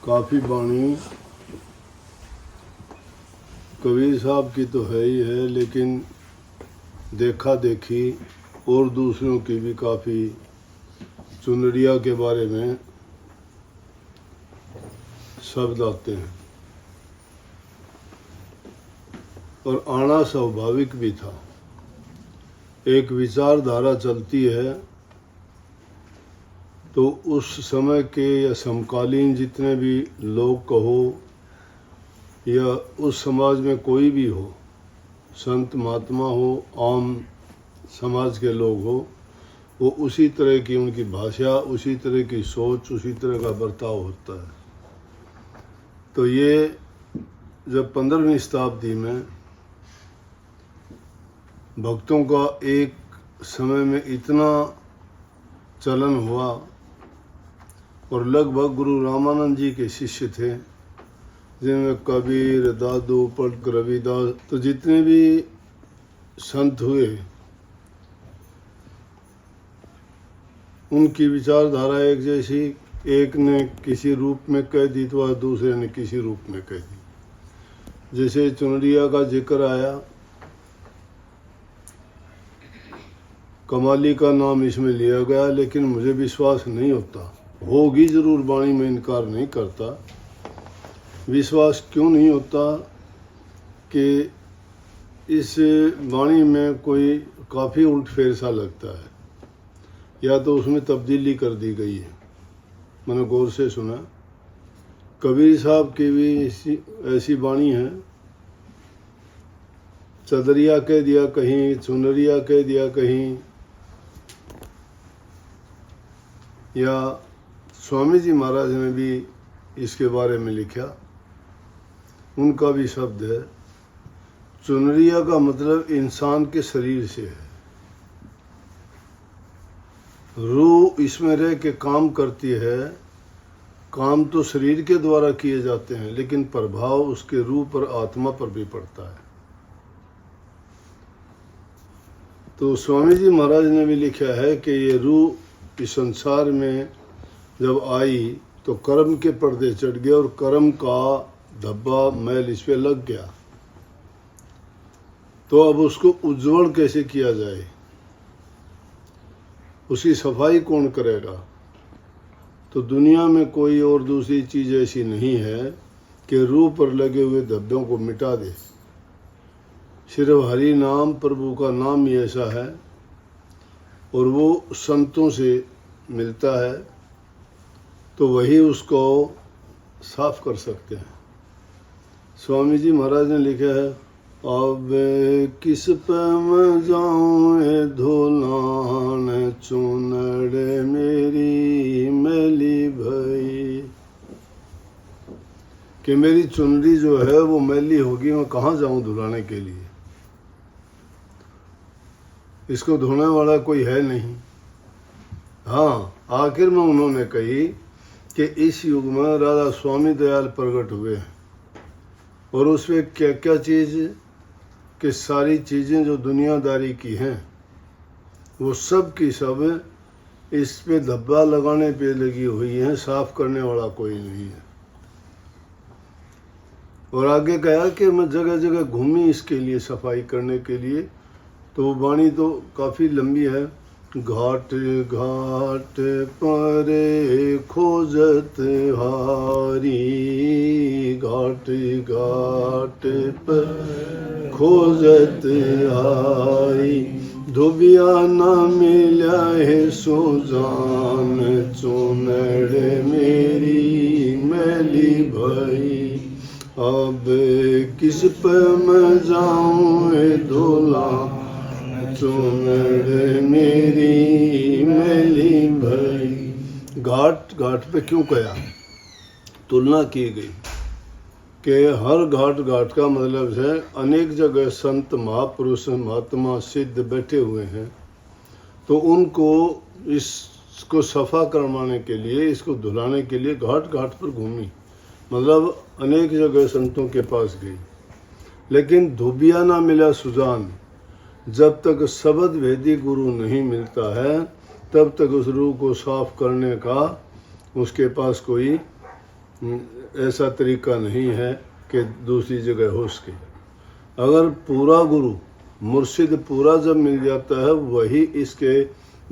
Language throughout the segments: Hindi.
काफ़ी बाणी कबीर साहब की तो है ही है, लेकिन देखा देखी और दूसरों की भी काफ़ी चुनरिया के बारे में शब्द आते हैं और आना स्वाभाविक भी था। एक विचारधारा चलती है तो उस समय के या समकालीन जितने भी लोग कहो या उस समाज में कोई भी हो, संत महात्मा हो, आम समाज के लोग हो, वो उसी तरह की उनकी भाषा, उसी तरह की सोच, उसी तरह का बर्ताव होता है। तो ये जब 15वीं शताब्दी में भक्तों का एक समय में इतना चलन हुआ और लगभग गुरु रामानंद जी के शिष्य थे, जिनमें कबीर, दादू, पटक, रविदास, तो जितने भी संत हुए उनकी विचारधारा एक जैसी, एक ने किसी रूप में कह दी तो दूसरे ने किसी रूप में कह दी। जैसे चुनरिया का जिक्र आया, कमाली का नाम इसमें लिया गया, लेकिन मुझे विश्वास नहीं होता, होगी जरूर वाणी में, इनकार नहीं करता। विश्वास क्यों नहीं होता कि इस वाणी में कोई काफ़ी उल्टफेर सा लगता है, या तो उसमें तब्दीली कर दी गई है। मैंने गौर से सुना, कबीर साहब की भी ऐसी वाणी है, चदरिया कह दिया कहीं, चुनरिया कह दिया कहीं, या स्वामी जी महाराज ने भी इसके बारे में लिखा, उनका भी शब्द है। चुनरिया का मतलब इंसान के शरीर से है, रूह इसमें रह के काम करती है। काम तो शरीर के द्वारा किए जाते हैं, लेकिन प्रभाव उसके रूह पर, आत्मा पर भी पड़ता है। तो स्वामी जी महाराज ने भी लिखा है कि ये रूह इस संसार में जब आई तो कर्म के पर्दे चढ़ गए और कर्म का धब्बा, मैल इस पे लग गया। तो अब उसको उज्जवल कैसे किया जाए, उसकी सफाई कौन करेगा? तो दुनिया में कोई और दूसरी चीज़ ऐसी नहीं है कि रूह पर लगे हुए धब्बों को मिटा दे। सिर्फ हरि नाम, प्रभु का नाम ही ऐसा है, और वो संतों से मिलता है तो वही उसको साफ कर सकते हैं। स्वामी जी महाराज ने लिखा है, अब किस पे मैं जाऊँ धोलान, चुनड़ मेरी मैली भई, कि मेरी चुनरी जो है वो मैली होगी, मैं कहाँ जाऊँ धुलाने के लिए? इसको धोने वाला कोई है नहीं। हाँ, आखिर में उन्होंने कही कि इस युग में राधा स्वामी दयाल प्रकट हुए हैं, और उसमें क्या क्या चीज़, कि सारी चीज़ें जो दुनियादारी की हैं वो सब की सब इस पे धब्बा लगाने पे लगी हुई हैं, साफ करने वाला कोई नहीं है। और आगे कहा कि मैं जगह जगह घूमी इसके लिए, सफाई करने के लिए। तो वो वाणी तो काफ़ी लंबी है। घाट घाट पर खोजत हारी, घाट घाट पर खोजत हारी, धोबिया ना मिला है सुजान, चुनड़ मेरी मैली भई, अब किस पर मैं जाऊँ धोला, चुनड़ मेरी मैली भई। घाट घाट पे क्यों कहा? तुलना की गई कि हर घाट घाट का मतलब है अनेक जगह संत, महापुरुष, महात्मा, सिद्ध बैठे हुए हैं, तो उनको इसको सफा करवाने के लिए, इसको धुलाने के लिए घाट घाट पर घूमी, मतलब अनेक जगह संतों के पास गई। लेकिन धोबिया ना मिला सुजान, जब तक शब्द भेदी गुरु नहीं मिलता है तब तक उस रूह को साफ करने का उसके पास कोई ऐसा तरीका नहीं है कि दूसरी जगह हो सके। अगर पूरा गुरु मुर्शिद पूरा जब मिल जाता है, वही इसके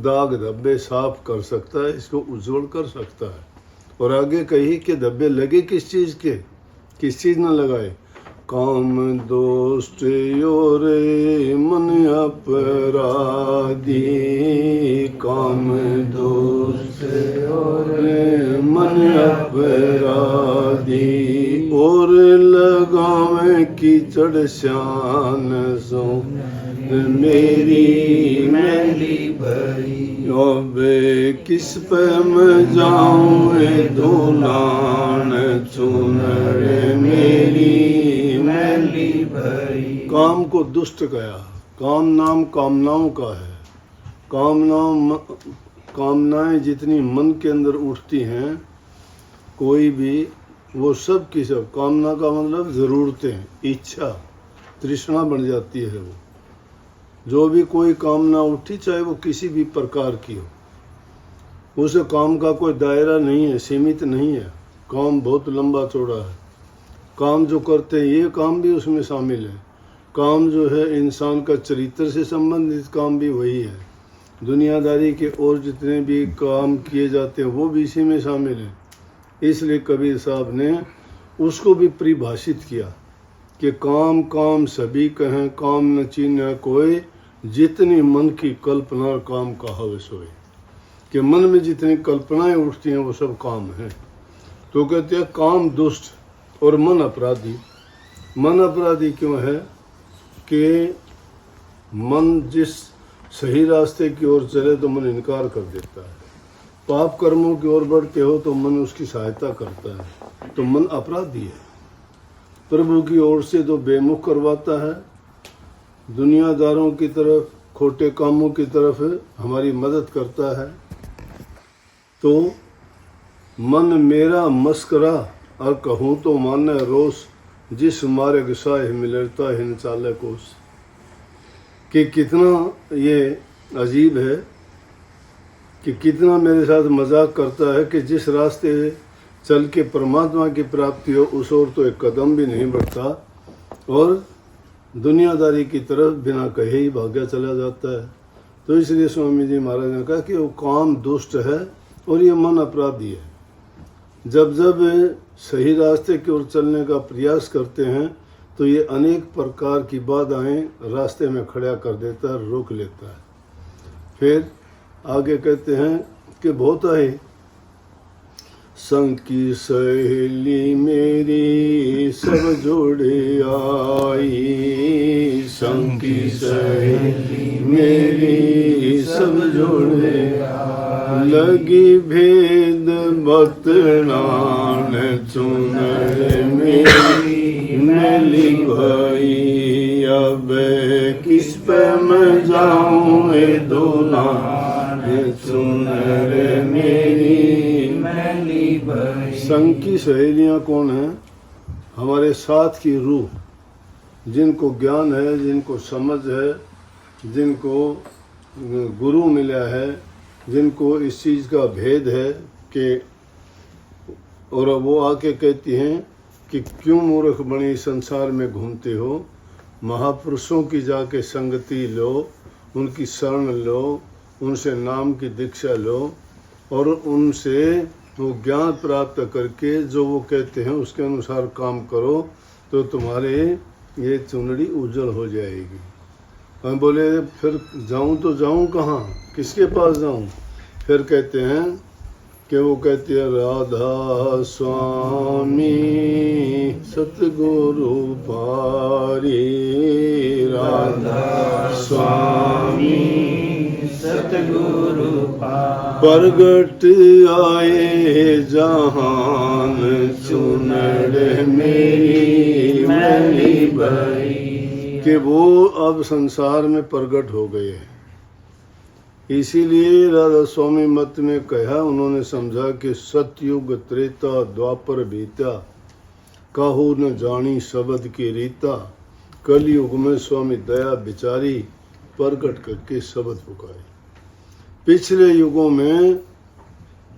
दाग धब्बे साफ कर सकता है, इसको उज्जवल कर सकता है। और आगे कही कि धब्बे लगे किस चीज़ के, किस चीज़ न लगाए। काम दोस्त और मन अपराधी, काम दोस्त और मन अपराधी, और लगावे कीचड़ शान सो मेरी मैली भरी। अब किस पे मैं जाऊँ धुलान चुनर मेरी मैली भरी। काम को दुष्ट कहा। काम नाम कामनाओं का है। कामनाएं जितनी मन के अंदर उठती हैं, कोई भी, वो सब की सब, कामना का मतलब ज़रूरतें, इच्छा, तृष्णा बन जाती है। वो जो भी कोई कामना उठी, चाहे वो किसी भी प्रकार की हो, उस काम का कोई दायरा नहीं है, सीमित नहीं है। काम बहुत लंबा चौड़ा है। काम जो करते हैं ये काम भी उसमें शामिल है। काम जो है इंसान का चरित्र से संबंधित काम भी वही है। दुनियादारी के और जितने भी काम किए जाते हैं वो भी इसी में शामिल है। इसलिए कबीर साहब ने उसको भी परिभाषित किया कि काम काम सभी कहें, काम न चीन्ह कोई, जितनी मन की कल्पना काम का हवस होए। कि मन में जितनी कल्पनाएं उठती हैं वो सब काम है। तो कहते हैं काम दुष्ट और मन अपराधी। मन अपराधी क्यों है कि मन जिस सही रास्ते की ओर चले तो मन इनकार कर देता है। पाप कर्मों की ओर बढ़ते हो तो मन उसकी सहायता करता है, तो मन अपराधी है। प्रभु की ओर से तो बेमुख करवाता है, दुनियादारों की तरफ, खोटे कामों की तरफ हमारी मदद करता है। तो मन मेरा मस्करा और कहूँ तो माने रोस, जिस मार्ग साह मिलता है न चाले कोस। कि कितना ये अजीब है कि कितना मेरे साथ मजाक करता है कि जिस रास्ते चल के परमात्मा की प्राप्ति हो उस ओर तो एक कदम भी नहीं बढ़ता, और दुनियादारी की तरफ बिना कहे ही भाग्य चला जाता है। तो इसलिए स्वामी जी महाराज ने कहा कि वो काम दुष्ट है और ये मन अपराधी है। जब जब सही रास्ते की ओर चलने का प्रयास करते हैं तो ये अनेक प्रकार की बाधाएं रास्ते में खड़ा कर देता है, रोक लेता है। फिर आगे कहते हैं कि बहुत आए संग की सहेली मेरी सब जोड़े आई, संग की सहेली मेरी सब जोड़े आई, लगी भेद बतलान चुनर मेरी मैली भाई। अब किस पे मैं जाऊँ दुलान चुनर मेरी मैली भाई। संग की सहेलियाँ कौन हैं? हमारे साथ की रूह, जिनको ज्ञान है, जिनको समझ है, जिनको गुरु मिला है, जिनको इस चीज़ का भेद है कि, और वो आके कहती हैं कि क्यों मूर्ख बनी संसार में घूमते हो, महापुरुषों की जाके संगति लो, उनकी शरण लो, उनसे नाम की दीक्षा लो और उनसे वो ज्ञान प्राप्त करके जो वो कहते हैं उसके अनुसार काम करो, तो तुम्हारे ये चुनड़ी उज्जवल हो जाएगी। हम बोले फिर जाऊं तो जाऊं कहाँ, किसके पास जाऊं? फिर कहते हैं कि वो कहते हैं राधा स्वामी सतगुरु पारी, राधा स्वामी सतगुरु प्रगट आए जहान चुनर मेरी मैली भाई। कि वो अब संसार में प्रगट हो गए हैं। इसीलिए राधा स्वामी मत में कहा, उन्होंने समझा कि सतयुग त्रेता द्वापर बीता, काहू न जानी शब्द की रीता, कलयुग में स्वामी दया बिचारी, प्रगट करके शब्द पुकारे। पिछले युगों में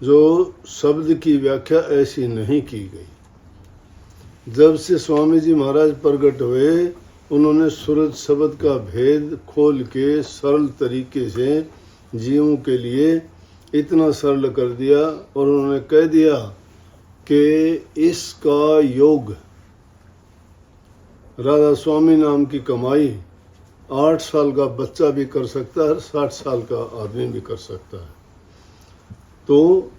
जो शब्द की व्याख्या ऐसी नहीं की गई। जब से स्वामी जी महाराज प्रकट हुए, उन्होंने सूरज शब्द का भेद खोल के सरल तरीके से जीवों के लिए इतना सरल कर दिया, और उन्होंने कह दिया कि इसका योग राधा स्वामी नाम की कमाई 8 साल का बच्चा भी कर सकता है, 60 साल का आदमी भी कर सकता है। तो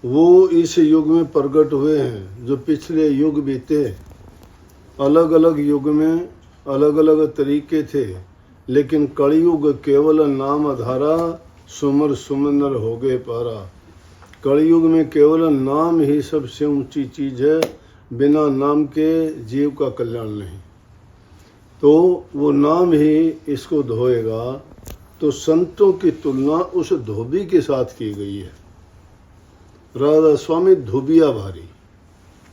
वो इस युग में प्रकट हुए हैं। जो पिछले युग बीते, अलग अलग युग में अलग अलग तरीके थे, लेकिन कलयुग केवल नाम आधारा, सुमर सुमनर हो गए पारा। कलयुग में केवल नाम ही सबसे ऊंची चीज है, बिना नाम के जीव का कल्याण नहीं। तो वो नाम ही इसको धोएगा। तो संतों की तुलना उस धोबी के साथ की गई है। राधा स्वामी धोबिया भारी,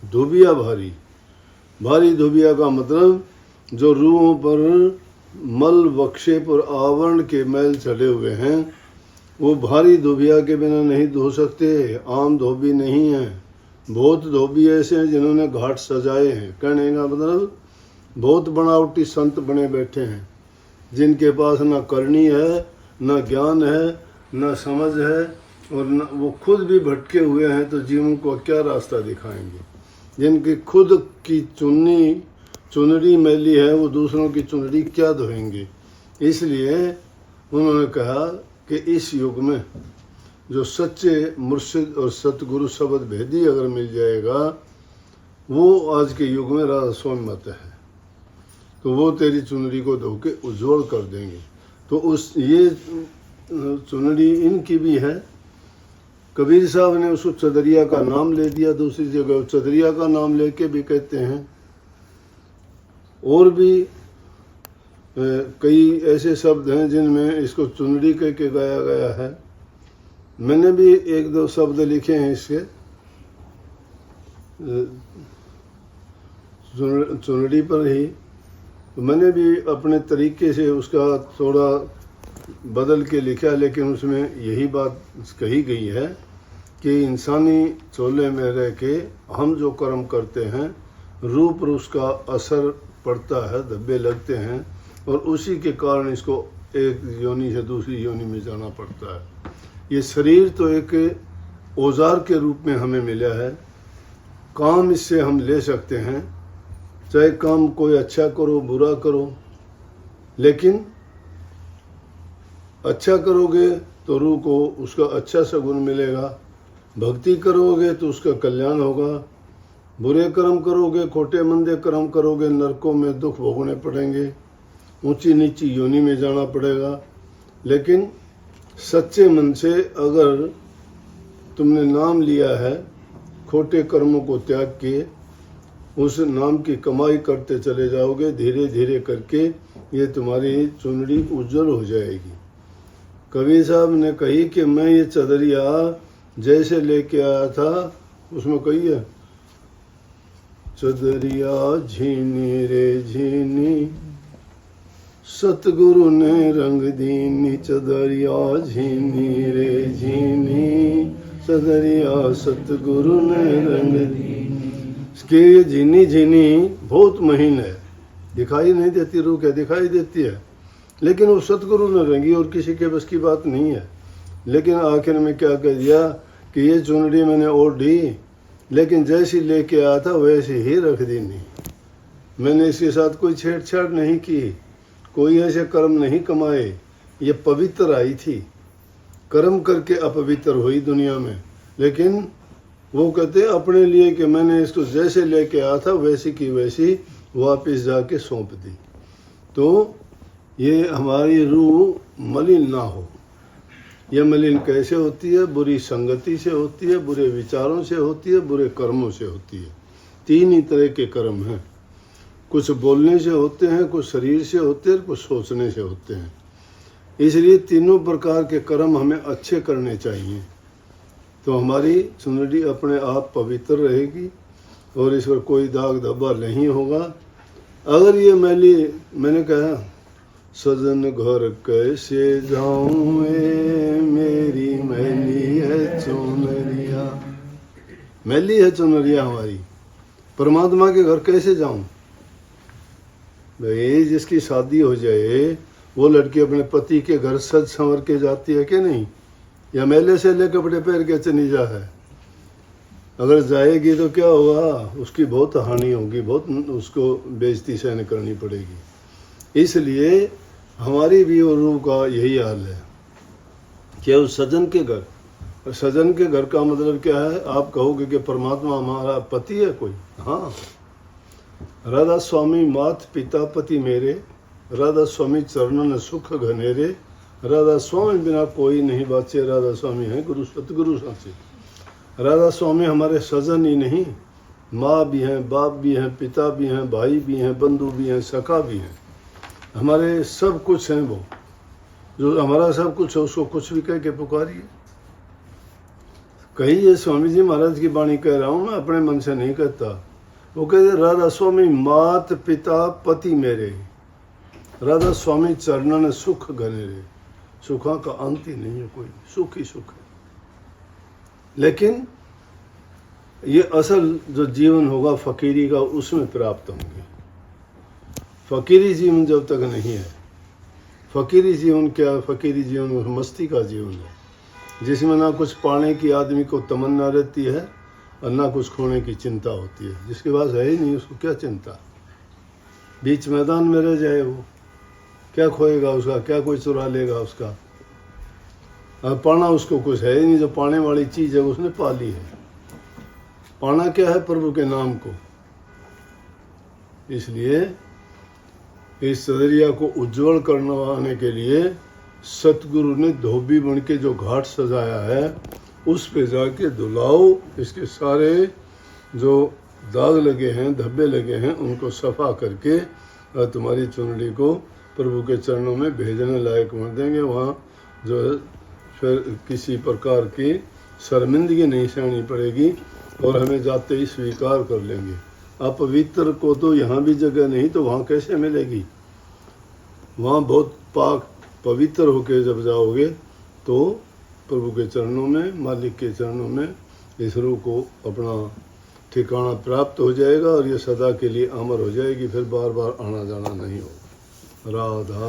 धोबिया भारी, भारी धोबिया का मतलब जो रूहों पर मल बक्शे पर आवरण के मैल चढ़े हुए हैं, वो भारी धोबिया के बिना नहीं धो सकते। आम धोबी नहीं है। बहुत धोबी ऐसे हैं जिन्होंने घाट सजाए हैं। कहने का मतलब बहुत बनावटी संत बने बैठे हैं, जिनके पास ना करनी है, ना ज्ञान है, ना समझ है, और न वो खुद भी भटके हुए हैं, तो जीवों को क्या रास्ता दिखाएंगे। जिनकी खुद की चुनरी मैली है, वो दूसरों की चुनरी क्या धोएंगे। इसलिए उन्होंने कहा कि इस युग में जो सच्चे मुर्शिद और सतगुरु शब्द भेदी अगर मिल जाएगा, वो आज के युग में राधा स्वामी मत है। तो वो तेरी चुनरी को धो के उज्ज्वल कर देंगे। तो उस ये चुनरी इनकी भी है। कबीर साहब ने उसको चदरिया का नाम ले दिया, दूसरी जगह चदरिया का नाम लेके भी कहते हैं। और भी कई ऐसे शब्द हैं जिनमें इसको चुनरी कह के गाया गया है। मैंने भी 1-2 शब्द लिखे हैं इसके चुनरी पर ही। तो मैंने भी अपने तरीके से उसका थोड़ा बदल के लिखा, लेकिन उसमें यही बात कही गई है कि इंसानी चोले में रह के हम जो कर्म करते हैं, रूप पर उसका असर पड़ता है, धब्बे लगते हैं, और उसी के कारण इसको एक योनि से दूसरी योनि में जाना पड़ता है। ये शरीर तो एक औजार के रूप में हमें मिला है। काम इससे हम ले सकते हैं, चाहे काम कोई अच्छा करो बुरा करो, लेकिन अच्छा करोगे तो रूह को उसका अच्छा सगुन मिलेगा। भक्ति करोगे तो उसका कल्याण होगा। बुरे कर्म करोगे, खोटे मंदे कर्म करोगे, नरकों में दुख भोगने पड़ेंगे, ऊंची नीची योनि में जाना पड़ेगा। लेकिन सच्चे मन से अगर तुमने नाम लिया है, खोटे कर्मों को त्याग किए, उस नाम की कमाई करते चले जाओगे, धीरे धीरे करके ये तुम्हारी चुनरी उज्जवल हो जाएगी। कबीर साहब ने कही कि मैं ये चदरिया जैसे लेके आया था, उसमें कही है, चदरिया झीनी रे झीनी सतगुरु ने रंग दीनी, चदरिया झीनी रे झीनी चदरिया सतगुरु ने रंग दीनी। इसके ये झीनी झीनी बहुत महीन है, दिखाई नहीं देती, रूह क्या दिखाई देती है, लेकिन वो सतगुरु ने रंगी और किसी के बस की बात नहीं है। लेकिन आखिर में क्या कह दिया कि ये चुनरी मैंने ओढ़ी, लेकिन जैसी लेके आया था वैसे ही रख दी। नहीं, मैंने इसके साथ कोई छेड़छाड़ नहीं की, कोई ऐसे कर्म नहीं कमाए। ये पवित्र आई थी, कर्म करके अपवित्र हुई दुनिया में। लेकिन वो कहते अपने लिए कि मैंने इसको जैसे लेके आया था वैसी की वैसी वापस जाके सौंप दी। तो ये हमारी रूह मलिन ना हो। यह मलिन कैसे होती है? बुरी संगति से होती है, बुरे विचारों से होती है, बुरे कर्मों से होती है। 3 ही तरह के कर्म हैं। कुछ बोलने से होते हैं, कुछ शरीर से होते हैं, कुछ सोचने से होते हैं। इसलिए तीनों प्रकार के कर्म हमें अच्छे करने चाहिए, तो हमारी चुनरी अपने आप पवित्र रहेगी और इस पर कोई दाग धब्बा नहीं होगा। अगर ये मैंने कहा सजन घर कैसे जाऊँ मेरी मैली है चुनरिया, मैली है चुनरिया हमारी, परमात्मा के घर कैसे जाऊं? भाई जिसकी शादी हो जाए वो लड़की अपने पति के घर सज संवर के जाती है कि नहीं, या मेले से ले कपड़े पहन के चली जा है? अगर जाएगी तो क्या होगा, उसकी बहुत हानि होगी, बहुत उसको बेइज्जती सहन करनी पड़ेगी। इसलिए हमारी भी और रूह का यही हाल है कि उस सजन के घर, सजन के घर का मतलब क्या है? आप कहोगे कि परमात्मा हमारा पति है कोई? हाँ, राधा स्वामी मात पिता पति मेरे, राधा स्वामी चरणन सुख घनेरे, राधा स्वामी बिना कोई नहीं बाचे, राधा स्वामी है गुरु सतगुरु साचे। राधा स्वामी हमारे सजन ही नहीं, माँ भी हैं, बाप भी हैं, पिता भी हैं, भाई भी हैं, बंधु भी हैं, सखा भी हैं, हमारे सब कुछ हैं। वो जो हमारा सब कुछ है उसको कुछ भी कह के पुकारिए। कहीं ये स्वामी जी महाराज की वाणी कह रहा हूँ, मैं अपने मन से नहीं कहता। वो कहते राधा स्वामी मात पिता पति मेरे, राधा स्वामी चरणन सुख घनेरे। सुखा का अंत ही नहीं है, कोई सुख ही सुख है। लेकिन ये असल जो जीवन होगा फकीरी का, उसमें प्राप्त होंगे। फकीरी जीवन जब तक नहीं है, फकीरी जीवन क्या? फकीरी जीवन मस्ती का जीवन है, जिसमें ना कुछ पाने की आदमी को तमन्ना रहती है और ना कुछ खोने की चिंता होती है। जिसके पास है ही नहीं उसको क्या चिंता? बीच मैदान में रह जाए वो, क्या खोएगा उसका? क्या कोई चुरा लेगा उसका? और पाना उसको कुछ है ही नहीं। जो पाने वाली चीज़ है उसने पा ली है। पाना क्या है? प्रभु के नाम को। इसलिए इस सदरिया को उज्जवल करवाने के लिए सतगुरु ने धोबी बन के जो घाट सजाया है उस पे जाके धुलाओ। इसके सारे जो दाग लगे हैं, धब्बे लगे हैं, उनको सफा करके और तुम्हारी चुनरी को प्रभु के चरणों में भेजने लायक बन देंगे। वहाँ जो है फिर किसी प्रकार की शर्मिंदगी नहीं सहनी पड़ेगी और हमें जाते ही स्वीकार कर लेंगे। अपवित्र को तो यहाँ भी जगह नहीं, तो वहाँ कैसे मिलेगी? वहाँ बहुत पाक पवित्र होके जब जाओगे तो प्रभु के चरणों में, मालिक के चरणों में इस रूह को अपना ठिकाना प्राप्त हो जाएगा और ये सदा के लिए अमर हो जाएगी। फिर बार बार आना जाना नहीं होगा। राधा